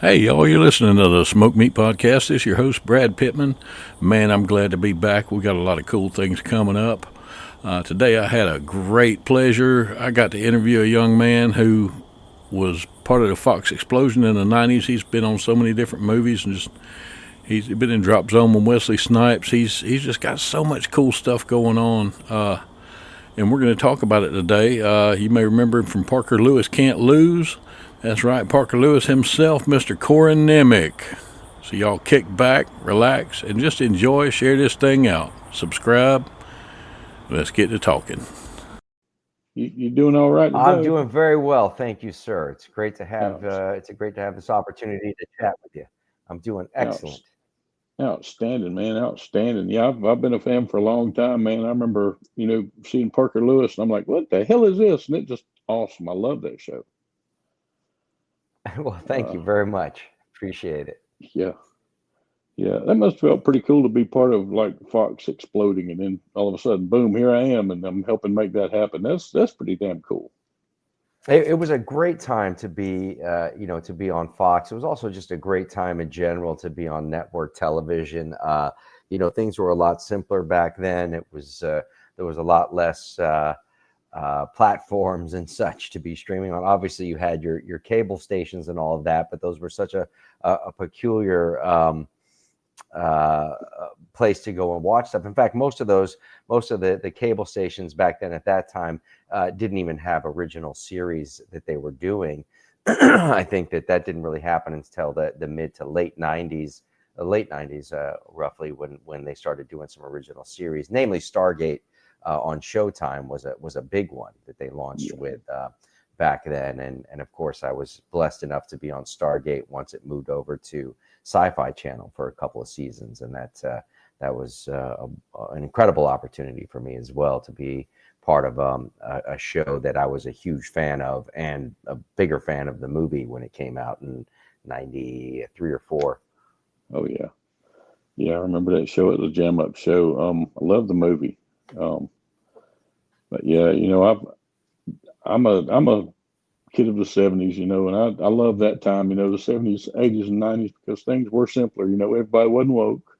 Hey, y'all, you're listening to the Smoke Meat Podcast. This is your host, Brad Pittman. Man, I'm glad to be back. We got a lot of cool things coming up. Today, I had a great pleasure. I got to interview a young man who was part of the Fox explosion in the 90s. He's been on so many different movies and he's been in Drop Zone with Wesley Snipes. He's just got so much cool stuff going on. And we're going to talk about it today. You may remember him from Parker Lewis Can't Lose. That's right, Parker Lewis himself, Mr. Corin Nemec. So y'all kick back, relax, and just enjoy. Share this thing out. Subscribe. Let's get to talking. You doing all right I'm today? doing very well, thank you, sir. It's great to have Out, great to have this opportunity to chat with you. I'm doing out, excellent. outstanding, man, outstanding. Yeah, I've been a fan for a long time, man. I remember, seeing Parker Lewis, and I'm like, what the hell is this? And it just awesome. I love that show. Well, thank Uh, you very much. Appreciate it. yeah, yeah, that must have felt pretty cool to be part of like Fox exploding, and then all of a sudden, boom, here I am, and I'm helping make that happen. That's pretty damn cool. It was a great time to be, to be on Fox. It was also just a great time in general to be on network television. Things were a lot simpler back then. It was there was a lot less platforms and such to be streaming on. Obviously, you had your cable stations and all of that, but those were such a peculiar uh, place to go and watch stuff. In fact, most of the cable stations back then at that time didn't even have original series that they were doing. I think that didn't really happen until the mid to late 90s, roughly, when they started doing some original series, namely Stargate on Showtime was a big one that they launched Yeah, with back then, and of course I was blessed enough to be on Stargate once it moved over to Sci-Fi Channel for a couple of seasons, and that was an incredible opportunity for me as well to be part of a show that I was a huge fan of and a bigger fan of the movie when it came out in '93 or '94. oh yeah, yeah. I remember that show at the Jam Up show. I love the movie. Um, but yeah, I'm a kid of the 70s, and I love that time, the 70s, 80s, and 90s because things were simpler. Everybody wasn't woke.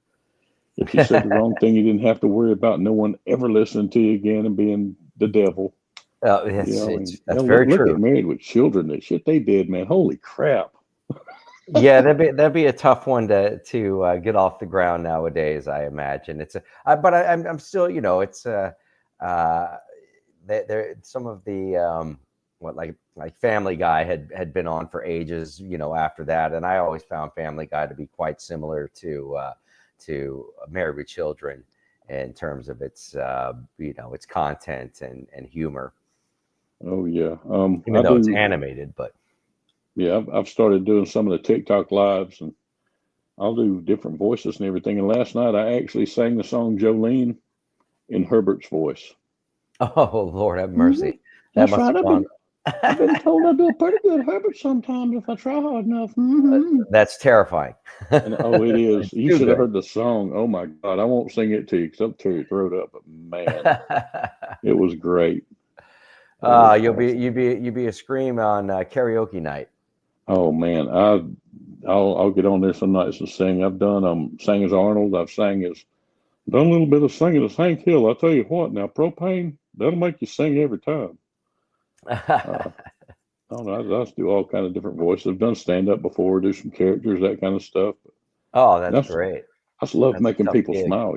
If you said the wrong thing, you didn't have to worry about no one ever listening to you again and being the devil. And That's hell, very look at true. Married with Children, the shit they did, man. Holy crap. Yeah, that'd be a tough one to get off the ground nowadays. I imagine but I'm still, it's uh, there some of the what like Family Guy had been on for ages, after that, and I always found Family Guy to be quite similar to Married with Children in terms of its content and humor, Oh, yeah. even I though it's do. animated, but. Yeah, I've started doing some of the TikTok lives, and I'll do different voices and everything. And last night I actually sang the song Jolene in Herbert's voice. Oh, Lord have Hmm. mercy. That That's must right. have gone. I've been told I do a pretty good Herbert sometimes if I try hard enough. Hmm. That's terrifying. And oh, it is. It's You too should have good. heard the song. Oh my God, I won't sing it to you because I'll tear your throat up. But man, it was great. It was You'll be awesome. you be a scream on karaoke night. Oh man, I'll get on there some nights and sing. I've done sang as Arnold. I've sang as done a little bit of singing as Hank Hill. I tell you what, now propane that'll make you sing every time. Uh, I don't know. I just do all kind of different voices. I've done stand up before, do some characters, that kind of stuff. Oh, And that's that's great. I just love That's a making tough people gig. smile.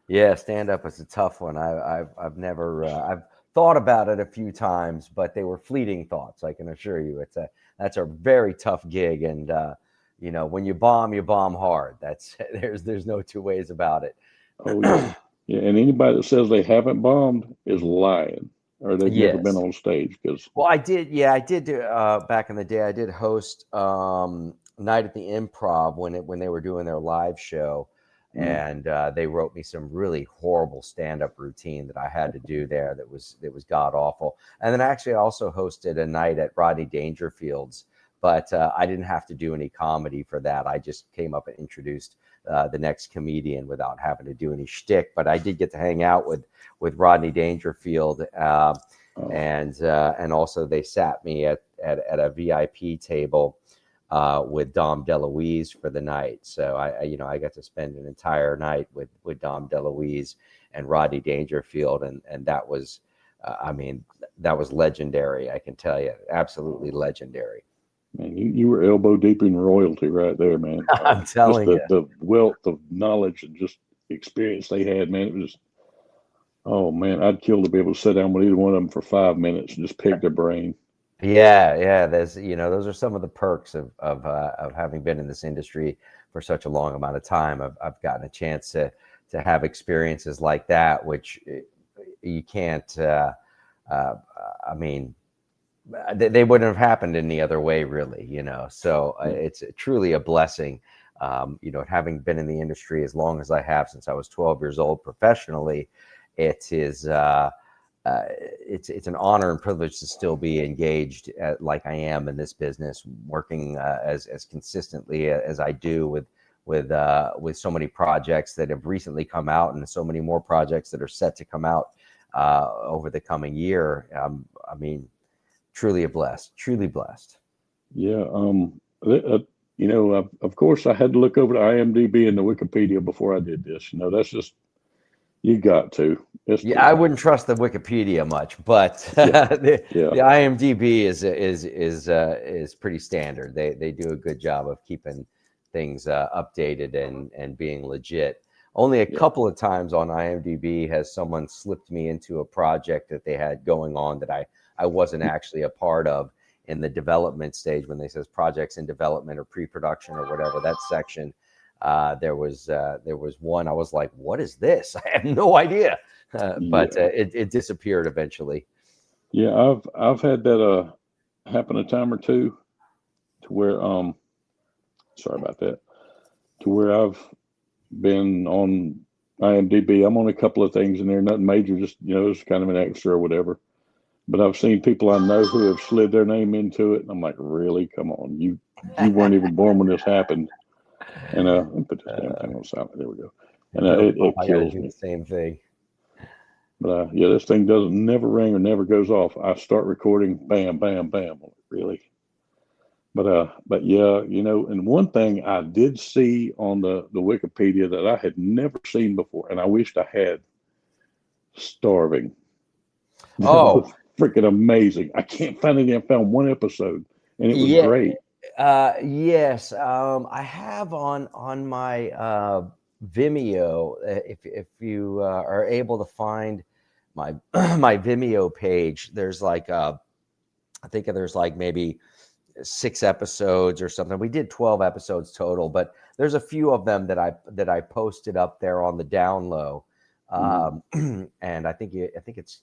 Yeah, stand up is a tough one. I've never I've thought about it a few times, but they were fleeting thoughts. I can assure you, that's a very tough gig, and when you bomb hard. That's there's no two ways about it. Oh yeah, yeah. And anybody that says they haven't bombed is lying, or they've never been Yes. on stage. Because Well, I did. Yeah, I did do back in the day. I did host Night at the Improv when they were doing their live show, and they wrote me some really horrible stand up routine that I had to do there. That was god awful. And then actually, I also hosted a night at Rodney Dangerfield's, but I didn't have to do any comedy for that. I just came up and introduced the next comedian without having to do any shtick. But I did get to hang out with Rodney Dangerfield. oh, And also they sat me at a VIP table with Dom DeLuise for the night. So I got to spend an entire night with Dom DeLuise and Rodney Dangerfield, and that was, that was legendary. I can tell you, absolutely legendary. Man, you were elbow deep in royalty right there, man. I'm telling you, the wealth of knowledge and just experience they had, man. It was, oh man, I'd kill to be able to sit down with either one of them for 5 minutes and just pick their brain. Yeah. There's, those are some of the perks of having been in this industry for such a long amount of time. I've gotten a chance to have experiences like that, which you can't. They wouldn't have happened any other way, really. So it's truly a blessing. Having been in the industry as long as I have, since I was 12 years old professionally, it is. It's an honor and privilege to still be engaged like I am in this business, working as consistently as I do with so many projects that have recently come out and so many more projects that are set to come out over the coming year. Truly blessed. Yeah. Of course, I had to look over the IMDb and the Wikipedia before I did this. That's just, you got to. I wouldn't trust the Wikipedia much, but the IMDb is pretty standard. They do a good job of keeping things updated and being legit. Only a couple of times on IMDb has someone slipped me into a project that they had going on that I wasn't actually a part of in the development stage, when they says projects in development or pre-production or whatever, that section. There was one I was like, what is this? I have no idea. But it disappeared eventually. Yeah, I've had that happen a time or two, to where sorry about that, to where I've been on IMDb. I'm on a couple of things in there, nothing major, just it's kind of an extra or whatever. But I've seen people I know who have slid their name into it, and I'm like, really? Come on, you weren't even born when this happened. And let me put this damn thing on silent. There we go. And it kills me. The same thing. But this thing never ring or never goes off. I start recording, bam, bam, bam. Really? But yeah, and one thing I did see on the Wikipedia that I had never seen before, and I wished I had, Starving. Oh, freaking amazing! I can't find it. I found one episode, and it was great. Yes, I have on my Vimeo. If you are able to find my my Vimeo page, there's I think there's maybe 6 episodes or something. We did 12 episodes total, but there's a few of them that I posted up there on the down low. And I think it's,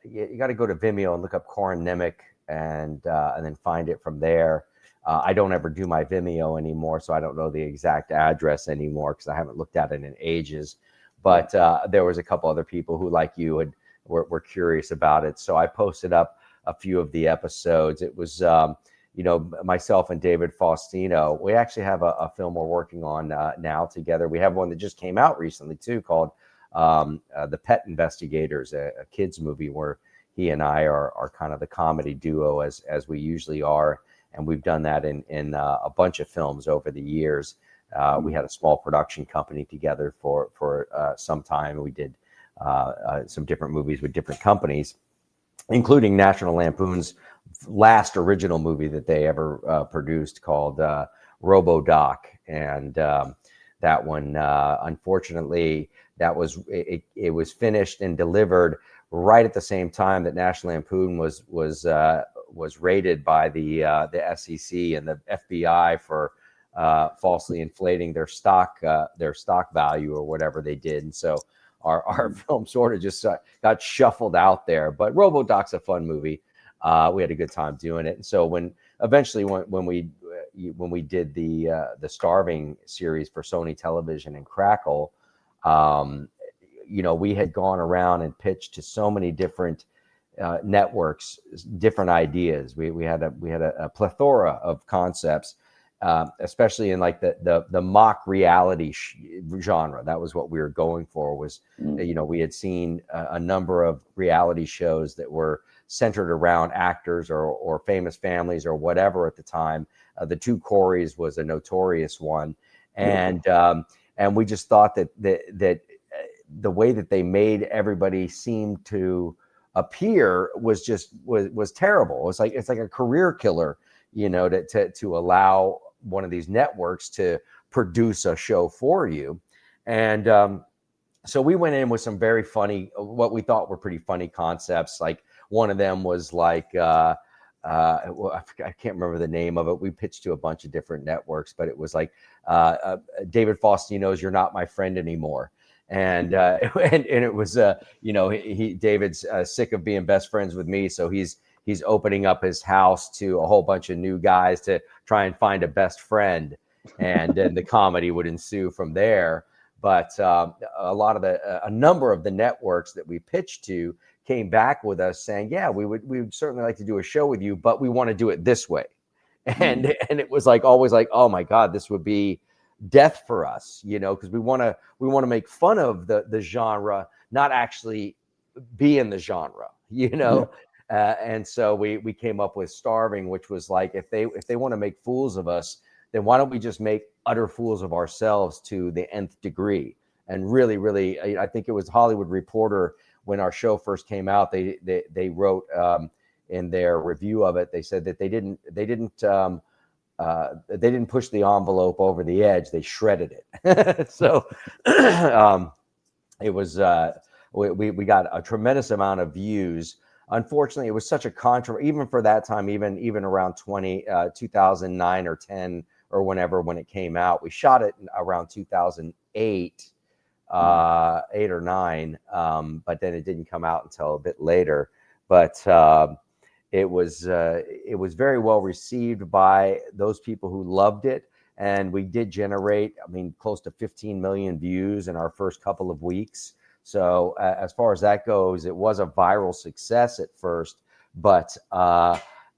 you got to go to Vimeo and look up Corin Nemec and then find it from there. I don't ever do my Vimeo anymore, so I don't know the exact address anymore because I haven't looked at it in ages. But there was a couple other people who, like you, were curious about it. So I posted up a few of the episodes. It was, myself and David Faustino. We actually have a film we're working on now together. We have one that just came out recently too, called The Pet Investigators, a kids movie where he and I are kind of the comedy duo as we usually are. And we've done that in a bunch of films over the years. We had a small production company together for some time. We did some different movies with different companies, including National Lampoon's last original movie that they ever produced, called RoboDoc. And that one, unfortunately, it was finished and delivered right at the same time that National Lampoon was raided by the SEC and the FBI for falsely inflating their stock value or whatever they did. And so our film sort of just got shuffled out there. But RoboDoc's a fun movie. We had a good time doing it. And so when we did the Starving series for Sony Television and Crackle, we had gone around and pitched to so many different networks, different ideas. We had a plethora of concepts, especially in like the mock reality genre. That was what we were going for. We had seen a number of reality shows that were centered around actors or famous families or whatever at the time. The Two Corys was a notorious one, and we just thought that the way that they made everybody seem to appear was terrible. It's like a career killer, to allow one of these networks to produce a show for you. And so we went in with some very funny, what we thought were pretty funny concepts. Like one of them was like, I can't remember the name of it. We pitched to a bunch of different networks, but it was like David Faustino's "You're Not My Friend Anymore." And it was David's sick of being best friends with me, so he's opening up his house to a whole bunch of new guys to try and find a best friend, and then the comedy would ensue from there. But a number of the networks that we pitched to came back with us saying, yeah, we would certainly like to do a show with you, but we want to do it this way. And it was like always like, oh my God, this would be death for us, because we want to make fun of the genre, not actually be in the genre, and so we came up with Starving, which was like, if they want to make fools of us, then why don't we just make utter fools of ourselves to the nth degree? And really, I think it was Hollywood Reporter, when our show first came out, they wrote in their review of it, they said that they didn't push the envelope over the edge, they shredded it. So it was we got a tremendous amount of views. Unfortunately, it was such a controversy, even for that time, even around 2009 or 10 or when it came out. We shot it around 2008, 8 or 9, but then it didn't come out until a bit later. But it was very well received by those people who loved it, and we did generate, close to 15 million views in our first couple of weeks. So as far as that goes, it was a viral success at first, but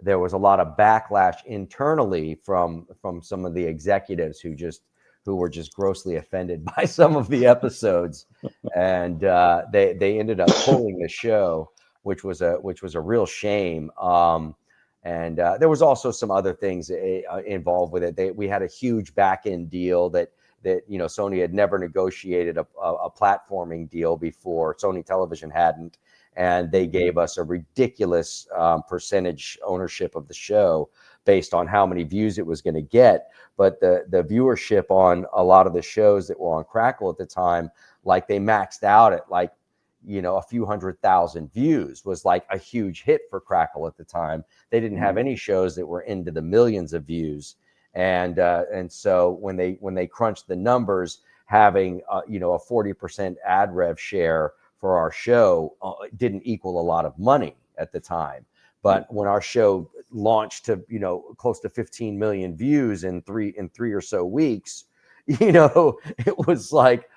there was a lot of backlash internally from some of the executives who were just grossly offended by some of the episodes, and they ended up pulling the show, which was a real shame. And there was also some other things involved with it. We had a huge back end deal that Sony had never negotiated a platforming deal before. Sony Television hadn't, and they gave us a ridiculous percentage ownership of the show based on how many views it was going to get. But the viewership on a lot of the shows that were on Crackle at the time, like they maxed out at like, a few 100,000 views, was like a huge hit for Crackle at the time. They didn't have any shows that were into the millions of views. And so when they crunched the numbers, having a 40% ad rev share for our show didn't equal a lot of money at the time. But when our show launched to close to 15 million views in three or so weeks, it was like,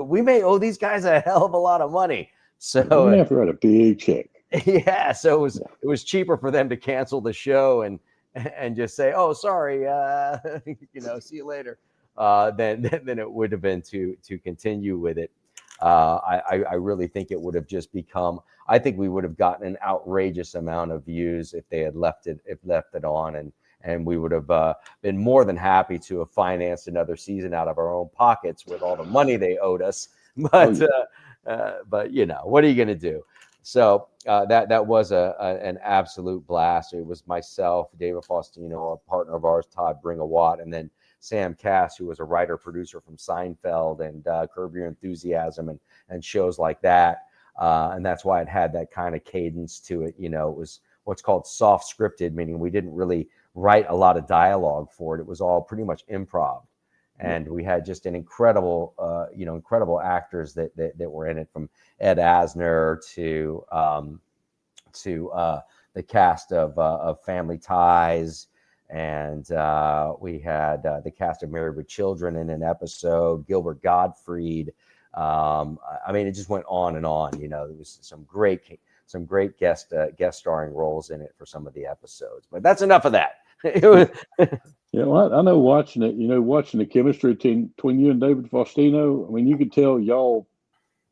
we may owe these guys a hell of a lot of money. So we have to write a big check. Yeah, so it was cheaper for them to cancel the show and just say, oh, sorry, see you later, than it would have been to continue with it. I really think it would have just become, I think we would have gotten an outrageous amount of views if they had left it on, and we would have been more than happy to have financed another season out of our own pockets with all the money they owed us. But what are you going to do? So that was an absolute blast. It was myself, David Faustino, a partner of ours, Todd Bring-A-Watt, and then Sam Cass, who was a writer-producer from Seinfeld and Curb Your Enthusiasm and shows like that. And that's why it had that kind of cadence to it. It was what's called soft scripted, meaning we didn't really write a lot of dialogue for it. It was all pretty much improv. And we had just an incredible actors that were in it, from Ed Asner to the cast of Family Ties, and we had the cast of Married with Children in an episode. Gilbert Gottfried. It just went on and on. There was some great guest starring roles in it for some of the episodes. But that's enough of that. I know watching it, watching the chemistry between you and David Faustino, you could tell y'all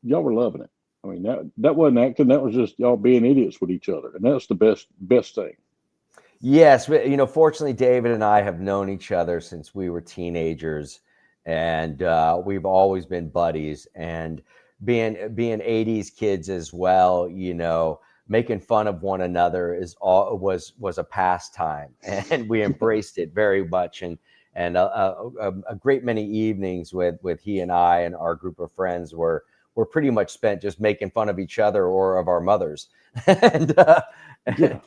were loving it. I mean, that wasn't acting. That was just y'all being idiots with each other, and that's the best thing. Yes, but, fortunately, David and I have known each other since we were teenagers, and we've always been buddies. And being '80s kids as well, making fun of one another was a pastime, and we embraced it very much. And a great many evenings with he and I and our group of friends were pretty much spent just making fun of each other or of our mothers, and Yeah.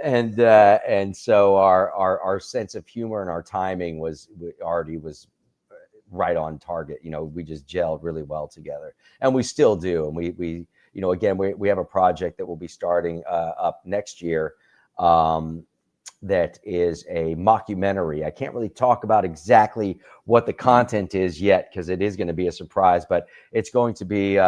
and so our sense of humor and our timing was right on target. We just gelled really well together, and we still do. And we again, we have a project that will be starting up next year. That is a mockumentary. I can't really talk about exactly what the content is yet because it is going to be a surprise, but it's going to be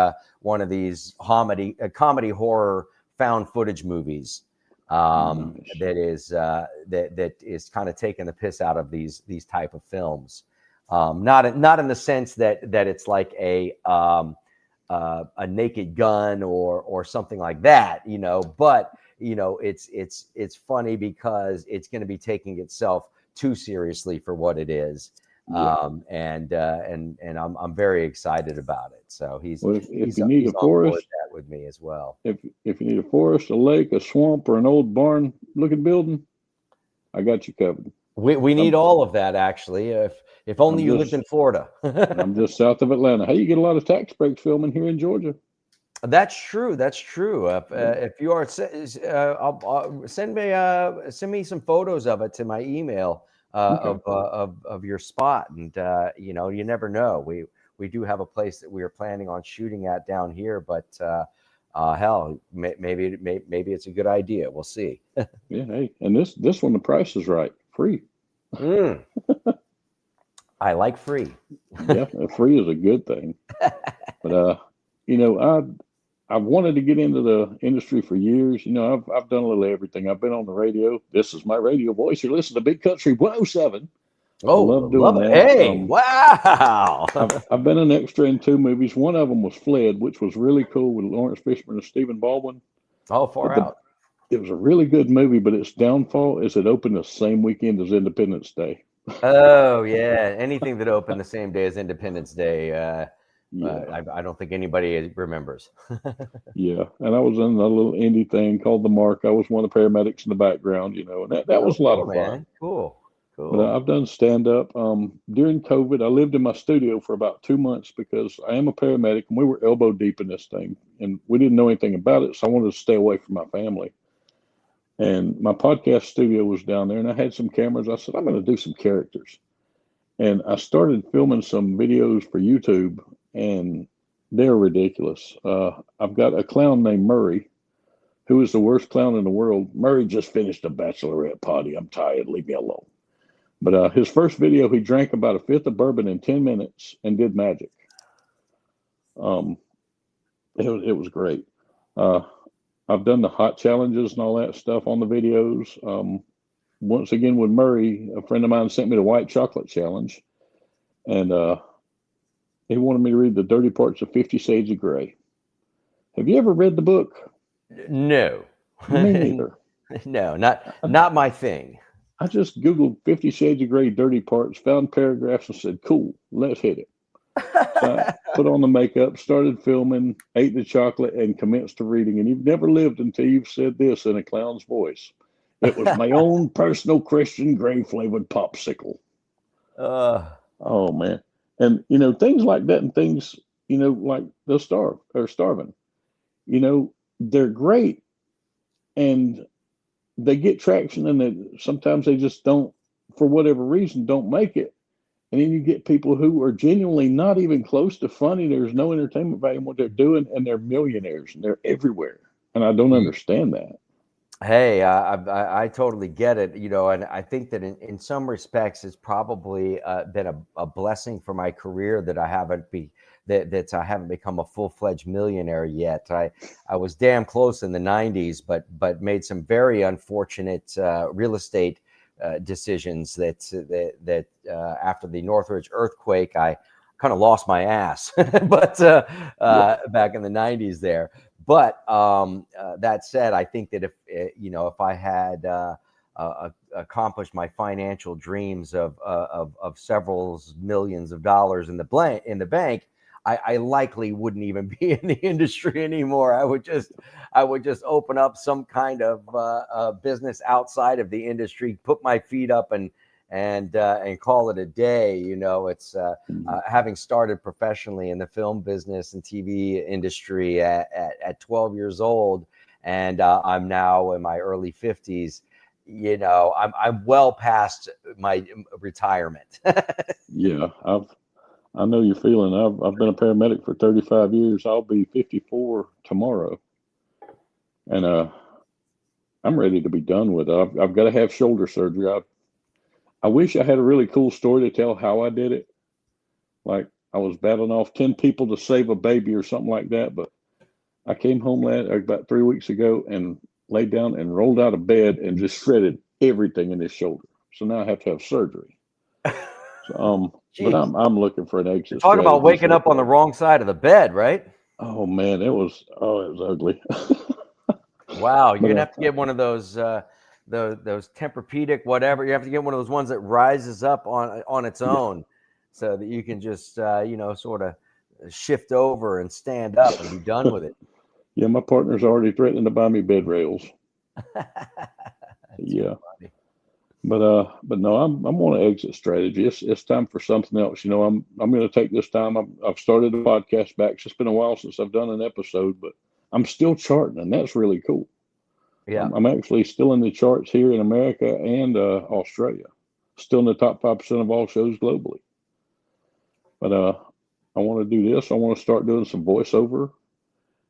one of these comedy horror found footage movies Nice. that is kind of taking the piss out of these type of films. Not in the sense that it's like a Naked Gun or something like that, but it's funny because it's going to be taking itself too seriously for what it is. Yeah. And I'm very excited about it. So he's if you need a on forest, board that with me as well. if you need a forest, a lake, a swamp, or an old barn looking building, I got you covered. We need all of that, actually. If only you lived in Florida. I'm just south of Atlanta. Hey, you get a lot of tax breaks filming here in Georgia. That's true. If you are, send me some photos of it to my email Okay. of your spot, and you never know. We do have a place that we are planning on shooting at down here, but hell, maybe it's a good idea. We'll see. Yeah. Hey, and this one, the price is right. Free. I like free. Yeah, free is a good thing. But I've wanted to get into the industry for years. I've done a little everything. I've been on the radio. This is my radio voice. You're listening to Big Country 107. Oh, love doing it. that. Hey, wow. I've been an extra in 2 movies. One of them was Fled, which was really cool with Lawrence Fishburne and Stephen Baldwin. Oh, far out. It was a really good movie, but its downfall is it opened the same weekend as Independence Day. Oh, yeah. Anything that opened the same day as Independence Day. Yeah. I don't think anybody remembers. Yeah. And I was in a little indie thing called The Mark. I was one of the paramedics in the background, and that was a lot of fun. Man. Cool. But I've done stand up. During COVID, I lived in my studio for about 2 months because I am a paramedic and we were elbow deep in this thing and we didn't know anything about it. So I wanted to stay away from my family. And my podcast studio was down there and I had some cameras. I said, I'm going to do some characters. And I started filming some videos for YouTube and they're ridiculous. I've got a clown named Murray, who is the worst clown in the world. Murray just finished a bachelorette party. I'm tired. Leave me alone. But his first video, he drank about a fifth of bourbon in 10 minutes and did magic. It was great. I've done the hot challenges and all that stuff on the videos. Once again with Murray, a friend of mine sent me the white chocolate challenge. And he wanted me to read the dirty parts of 50 Shades of Grey. Have you ever read the book? No. Me neither. No, not my thing. I just Googled 50 Shades of Grey dirty parts, found paragraphs and said, cool, let's hit it. So I put on the makeup, started filming, ate the chocolate, and commenced to reading. And you've never lived until you've said this in a clown's voice. It was my own personal Christian Grey flavored popsicle. Oh, man. And, things like that and things, like they'll starve or starving, they're great. And they get traction and sometimes they just don't, for whatever reason, don't make it. And then you get people who are genuinely not even close to funny. There's no entertainment value in what they're doing, and they're millionaires and they're everywhere. And I don't understand that. Hey, I totally get it, and I think that in some respects, it's probably been a blessing for my career that I haven't become a full-fledged millionaire yet. I was damn close in the 90s, but made some very unfortunate real estate decisions that after the Northridge earthquake, I kind of lost my ass, but back in the 90s there. But that said, I think that if I had accomplished my financial dreams of several millions of dollars in the bank, I likely wouldn't even be in the industry anymore. I would just open up some kind of business outside of the industry, put my feet up and call it a day. It's having started professionally in the film business and TV industry at 12 years old, and I'm now in my early 50s. I'm well past my retirement. Yeah, I know your feeling. I've been a paramedic for 35 years. I'll be 54 tomorrow, and I'm ready to be done with it. I've got to have shoulder surgery. I wish I had a really cool story to tell how I did it. Like I was battling off 10 people to save a baby or something like that. But I came home about 3 weeks ago and laid down and rolled out of bed and just shredded everything in this shoulder. So now I have to have surgery. But I'm looking for an exit. Talk about waking up on the wrong side of the bed, right? Oh man, it was ugly. Wow, you're gonna have to get one of those Tempur-Pedic, whatever. You have to get one of those ones that rises up on its own, so that you can just sort of shift over and stand up and be done with it. Yeah, my partner's already threatening to buy me bed rails. Yeah. Funny. But no, I'm on an exit strategy. It's time for something else. I'm going to take this time. I've started the podcast back. It's been a while since I've done an episode, but I'm still charting, and that's really cool. Yeah, I'm actually still in the charts here in America and Australia. Still in the top 5% of all shows globally. But I want to do this. I want to start doing some voiceover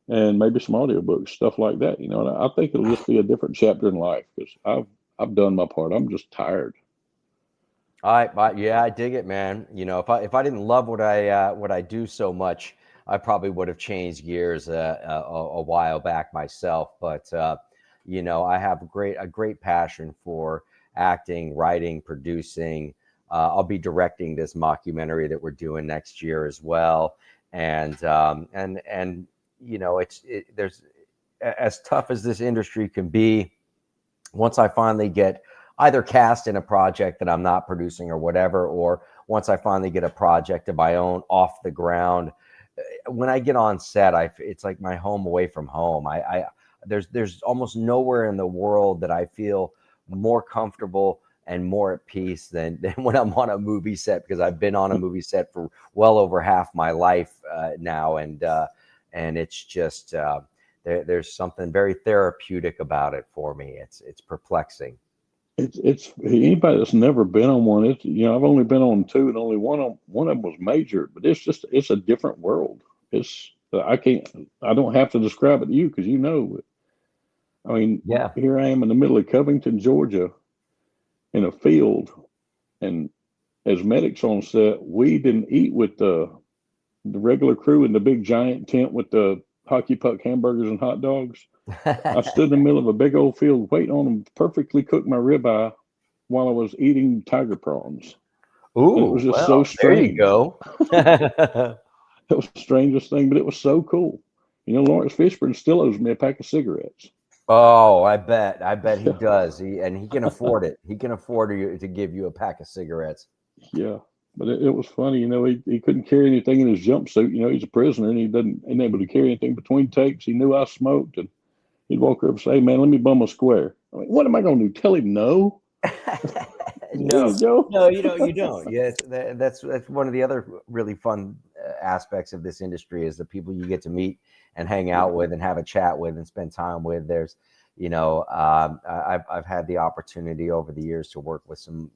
and maybe some audiobooks, stuff like that. And I think it'll just be a different chapter in life because I've done my part. I'm just tired. I dig it, man. If I didn't love what I do so much, I probably would have changed gears a while back myself. But I have a great passion for acting, writing, producing. I'll be directing this mockumentary that we're doing next year as well. And there's, as tough as this industry can be, once I finally get either cast in a project that I'm not producing or whatever, or once I finally get a project of my own off the ground, when I get on set, it's like my home away from home. There's almost nowhere in the world that I feel more comfortable and more at peace than when I'm on a movie set, because I've been on a movie set for well over half my life now, and it's just there's something very therapeutic about it for me. It's perplexing. It's anybody that's never been on one. I've only been on two, and only one of them was major. But it's a different world. I don't have to describe it to you because I mean, Here I am in the middle of Covington, Georgia, in a field, and as medics on set, we didn't eat with the regular crew in the big giant tent with the hockey puck hamburgers and hot dogs. I stood in the middle of a big old field waiting on them to perfectly cook my ribeye while I was eating tiger prawns. Ooh, and it was just so strange. There you go. It was the strangest thing, but it was so cool. Lawrence Fishburne still owes me a pack of cigarettes. Oh, I bet he does. He can afford it. He can afford to give you a pack of cigarettes. Yeah, but it was funny. He couldn't carry anything in his jumpsuit. He's a prisoner, and he ain't able to carry anything between takes. He knew I smoked, and he'd walk up and say, "Hey, man, let me bum a square." I'm like, what am I going to do? Tell him no? No, you don't. Yes, that's one of the other really fun aspects of this industry is the people you get to meet and hang out with and have a chat with and spend time with. There's, I've had the opportunity over the years to work with some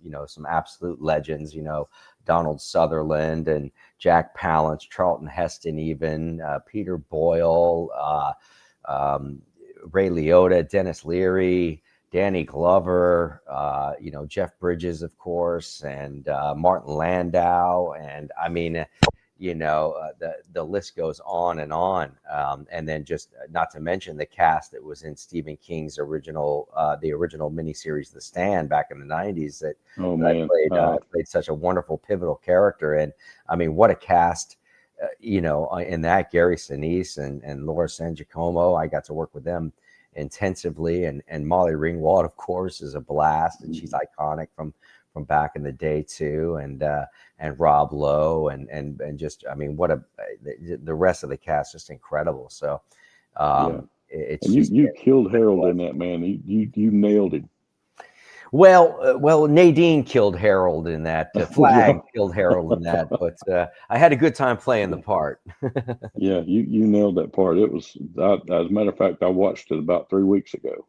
absolute legends, Donald Sutherland and Jack Palance, Charlton Heston, even Peter Boyle, Ray Liotta, Dennis Leary, Danny Glover, Jeff Bridges, of course, and Martin Landau. And I mean, the list goes on and on. And then just not to mention the cast that was in Stephen King's the original miniseries, The Stand, back in the 90s that, Oh that man, I played such a wonderful pivotal character. And I mean, what a cast, in that. Gary Sinise and Laura San Giacomo, I got to work with them intensively. And Molly Ringwald, of course, is a blast, and she's iconic from back in the day too. And Rob Lowe and just, I mean, the rest of the cast, just incredible. So it's and just, you killed Harold in that, man. You nailed him. well, Nadine killed Harold in that. Flag killed Harold in that, but I had a good time playing the part. Yeah, you nailed that part. It was, as a matter of fact, I watched it about 3 weeks ago.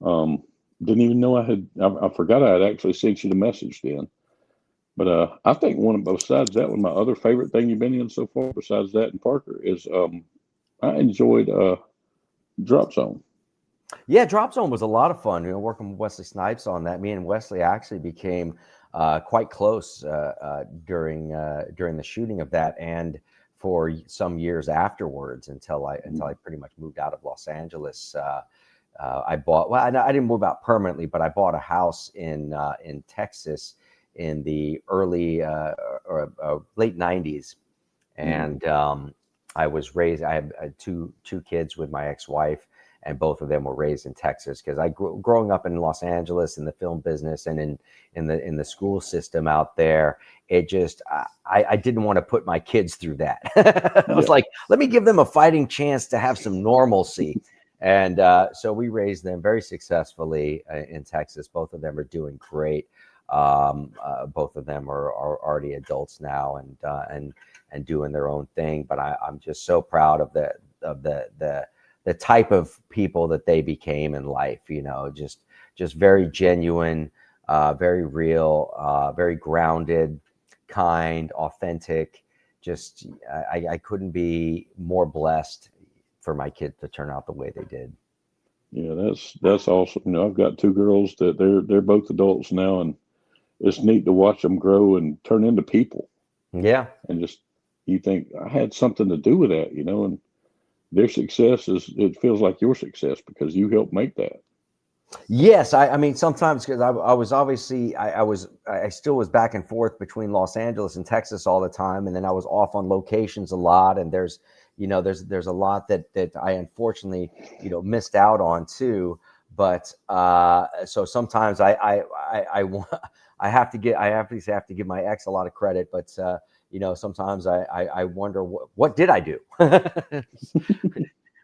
Didn't even know I forgot I had actually sent you the message then. But I think besides that one, my other favorite thing you've been in so far, besides that and Parker, is I enjoyed Drop Zone. Yeah, Drop Zone was a lot of fun. Working with Wesley Snipes on that. Me and Wesley actually became quite close during the shooting of that, and for some years afterwards, until I pretty much moved out of Los Angeles. I didn't move out permanently, but I bought a house in Texas in the early or late 90s, and I was raised. I had two kids with my ex-wife, and both of them were raised in Texas, because I growing up in Los Angeles in the film business and in the school system out there. It just, I didn't want to put my kids through that. I was like, let me give them a fighting chance to have some normalcy. And so we raised them very successfully in Texas. Both of them are doing great. Both of them are already adults now and doing their own thing. But I'm just so proud of the type of people that they became in life. Just very genuine, very real, very grounded, kind, authentic. Just I couldn't be more blessed for my kids to turn out the way they did. Yeah, that's awesome. I've got two girls that they're both adults now, and it's neat to watch them grow and turn into people. Yeah. And just, you think I had something to do with that, and their success it feels like your success because you helped make that. Yes, I mean, sometimes, because I was obviously I still was back and forth between Los Angeles and Texas all the time, and then I was off on locations a lot, and there's a lot that I unfortunately missed out on too. But so sometimes I have to give my ex a lot of credit, but sometimes I wonder what did I do.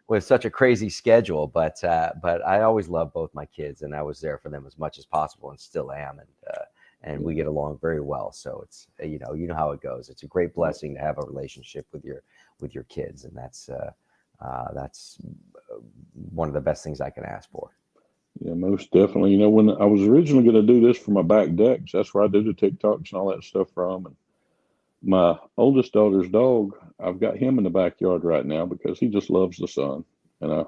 With such a crazy schedule, but I always loved both my kids, and I was there for them as much as possible, and still am, and we get along very well. So it's you know how it goes. It's a great blessing to have a relationship with your kids, and that's one of the best things I can ask for. Yeah, most definitely. When I was originally going to do this for my back decks, that's where I do the TikToks and all that stuff from. And my oldest daughter's dog, I've got him in the backyard right now because he just loves the sun, and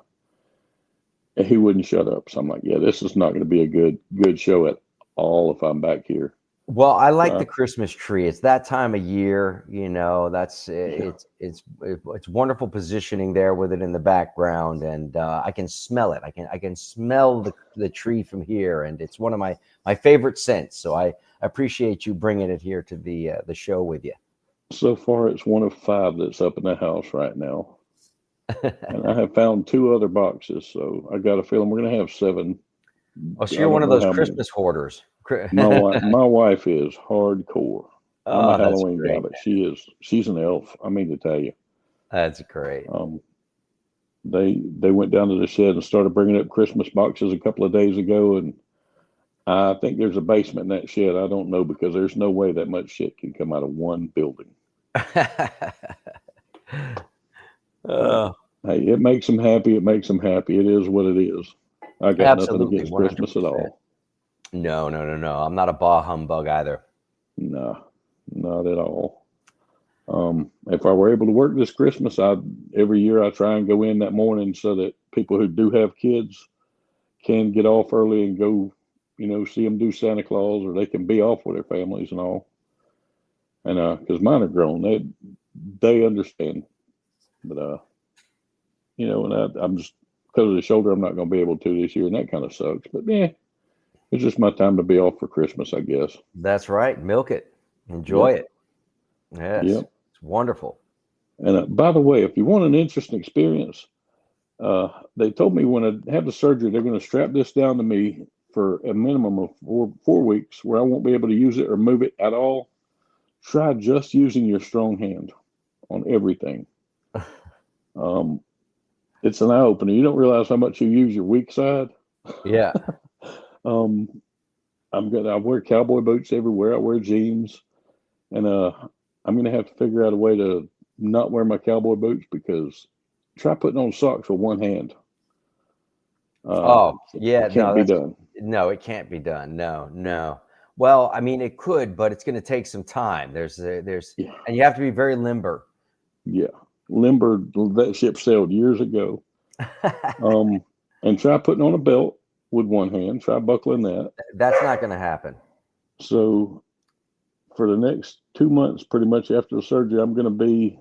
he wouldn't shut up. So I'm like, yeah, this is not going to be a good show at all if I'm back here. Well, I like the Christmas tree. It's that time of year, that's it's wonderful positioning there with it in the background, and I can smell it. I can smell the tree from here, and it's one of my favorite scents. So I appreciate you bringing it here to the show with you. So far, it's one of 5 that's up in the house right now. And I have found 2 other boxes, so I got a feeling we're going to have 7. Oh, so you're one of those Christmas hoarders. My wife is hardcore. I'm a Halloween guy, but she's an elf. I mean to tell you. That's great. They went down to the shed and started bringing up Christmas boxes a couple of days ago, and I think there's a basement in that shed. I don't know, because there's no way that much shit can come out of one building. Hey, it makes them happy. It makes them happy. It is what it is. I got nothing against 100%. Christmas at all. No. I'm not a bah humbug either. No, not at all. If I were able to work this Christmas, every year I try and go in that morning so that people who do have kids can get off early and go, see them do Santa Claus, or they can be off with their families and all. and because mine are grown, they understand. But and I'm just because of the shoulder, I'm not going to be able to this year, and that kind of sucks. But yeah, it's just my time to be off for Christmas, I guess. That's right. Milk it. Enjoy it. Yes. Yep. It's wonderful. And by the way, if you want an interesting experience, they told me when I have the surgery, they're going to strap this down to me for a minimum of 4 weeks where I won't be able to use it or move it at all. Try just using your strong hand on everything. It's an eye opener. You don't realize how much you use your weak side. Yeah. I wear cowboy boots everywhere. I wear jeans, and I'm gonna have to figure out a way to not wear my cowboy boots because try putting on socks with one hand. Yeah, it can't be done. No, it can't be done. No. Well, I mean, it could, but it's going to take some time. And you have to be very limber. Yeah, limber. That ship sailed years ago. And try putting on a belt with one hand. Try buckling that. That's not going to happen. So for the next 2 months, pretty much after the surgery, I'm going to be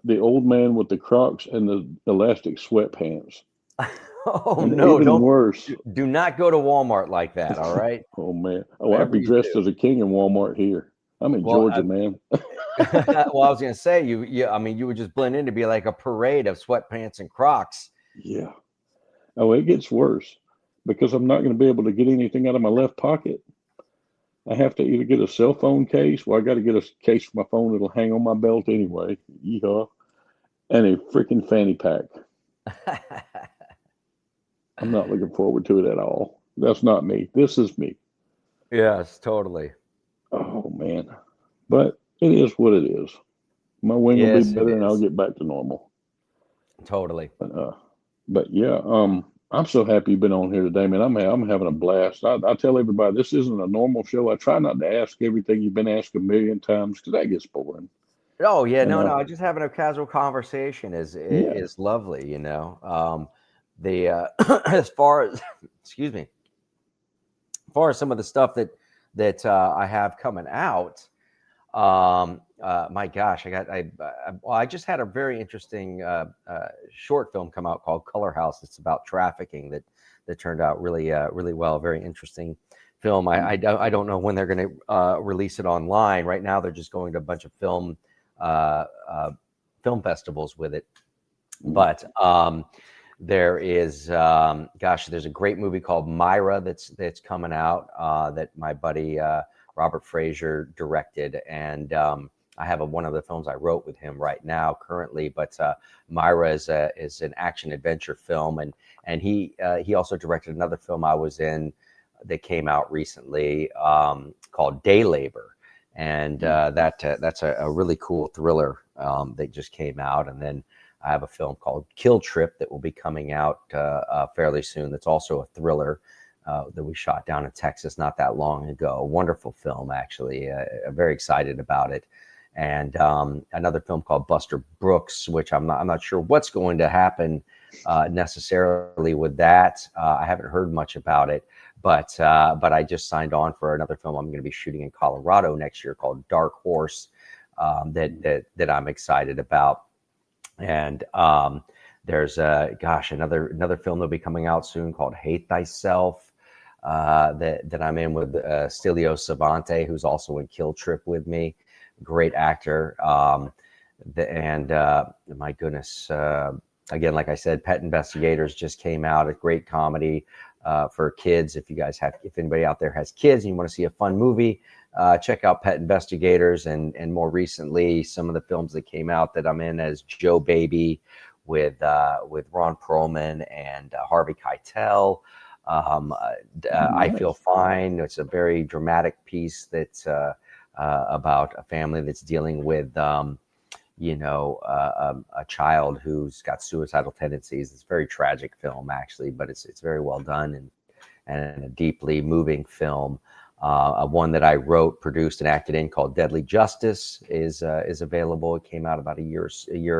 the old man with the Crocs and the elastic sweatpants. Oh, and no, even worse. Do not go to Walmart like that, all right? Oh, man. Oh, I'd be dressed as a king in Walmart here. I'm in Georgia, man. Well, I was going to say, you would just blend in to be like a parade of sweatpants and Crocs. Yeah. Oh, it gets worse because I'm not going to be able to get anything out of my left pocket. I have to either get a cell phone case. Well, I got to get a case for my phone. It'll hang on my belt anyway. Yeehaw. And a freaking fanny pack. I'm not looking forward to it at all. That's not me. This is me. Yes, totally. Oh, man. But it is what it is. My wing will be better and I'll get back to normal. Totally. But yeah, I'm so happy you've been on here today, man. I'm having a blast. I tell everybody this isn't a normal show. I try not to ask everything you've been asked a million times because that gets boring. Oh yeah, no. Just having a casual conversation is lovely, as far as excuse me, as far as some of the stuff that I have coming out, my gosh, I just had a very interesting short film come out called Color House. It's about trafficking that turned out really well. Very interesting film. I don't know when they're going to release it online. Right now, they're just going to a bunch of film festivals with it. But there is, there's a great movie called Myra that's coming out that my buddy Robert Frazier directed, and I have one of the films I wrote with him right now currently. But Myra is an action adventure film, and he also directed another film I was in that came out recently called Day Labor. And that's a really cool thriller that just came out. And then I have a film called Kill Trip that will be coming out fairly soon. That's also a thriller that we shot down in Texas not that long ago. A wonderful film, actually. I'm very excited about it. And another film called Buster Brooks, which I'm not sure what's going to happen necessarily with that. I haven't heard much about it. But I just signed on for another film I'm going to be shooting in Colorado next year called Dark Horse that I'm excited about. And there's another film that'll be coming out soon called Hate Thyself that I'm in with Stilio Savante, who's also in Kill Trip with me. Great actor. My goodness, again, like I said, Pet Investigators just came out. A great comedy. For kids, if anybody out there has kids and you want to see a fun movie, check out Pet Investigators. And more recently, some of the films that came out that I'm in as Joe Baby with Ron Perlman and Harvey Keitel. I Feel Fine. It's a very dramatic piece that's about a family that's dealing with a child who's got suicidal tendencies. It's a very tragic film, actually, but it's very well done and a deeply moving film. One that I wrote, produced, and acted in called Deadly Justice is available. It came out about a year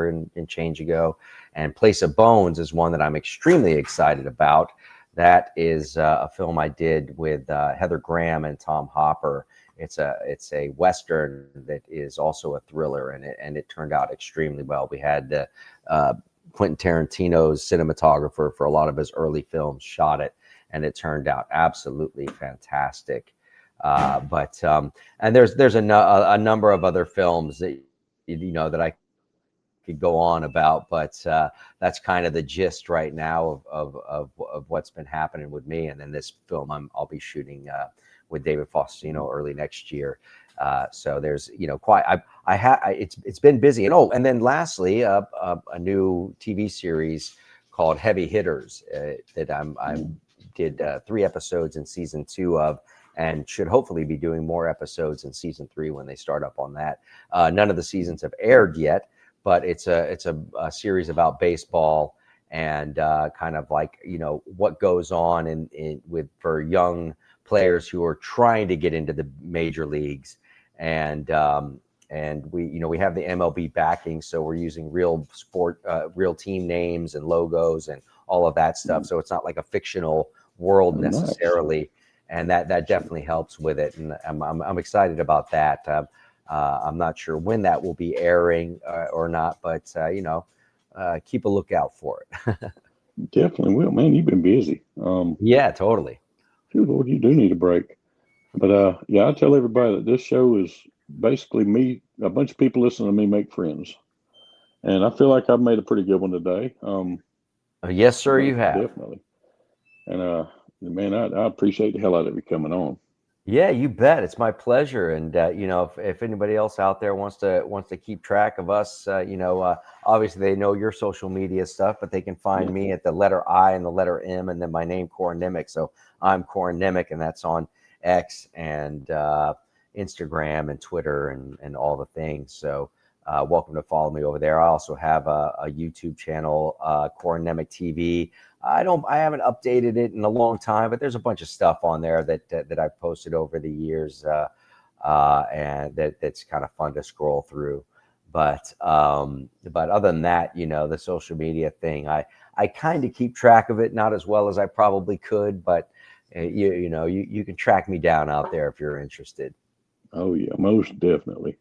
and change ago. And Place of Bones is one that I'm extremely excited about. That is a film I did with Heather Graham and Tom Hopper. it's a Western that is also a thriller, and it turned out extremely well. We had Quentin Tarantino's cinematographer for a lot of his early films shot it, and it turned out absolutely fantastic. And there's a number of other films that that I could go on about, but that's kind of the gist right now of what's been happening with me. And then this film I'll be shooting with David Faustino early next year. So there's quite it's been busy. And then lastly a new TV series called Heavy Hitters that I did 3 episodes in season 2 of, and should hopefully be doing more episodes in season 3 when they start up on that. None of the seasons have aired yet, but it's a series about baseball and kind of like what goes on for young players who are trying to get into the major leagues, and we have the MLB backing, so we're using real team names and logos and all of that stuff. So it's not like a fictional world necessarily. Nice. And that definitely helps with it, and I'm excited about that. I'm not sure when that will be airing or not, but keep a lookout for it. Definitely will, man. You've been busy. Yeah, totally. Phew, Lord, you do need a break. But yeah, I tell everybody that this show is basically me. A bunch of people listening to me make friends, and I feel like I've made a pretty good one today. Yes, sir, you have. Definitely. And man, I appreciate the hell out of you coming on. Yeah, you bet. It's my pleasure. And if anybody else out there wants to keep track of us, obviously they know your social media stuff, but they can find me at the letter I and the letter M, and then my name, Corin Nemec. So I'm Corin Nemec, and that's on X and Instagram and Twitter and all the things. So welcome to follow me over there. I also have a YouTube channel, Corin Nemec TV. I haven't updated it in a long time, but there's a bunch of stuff on there that I've posted over the years, and that's kind of fun to scroll through. But other than that, the social media thing, I kind of keep track of it, not as well as I probably could, but you can track me down out there if you're interested. Oh yeah, most definitely.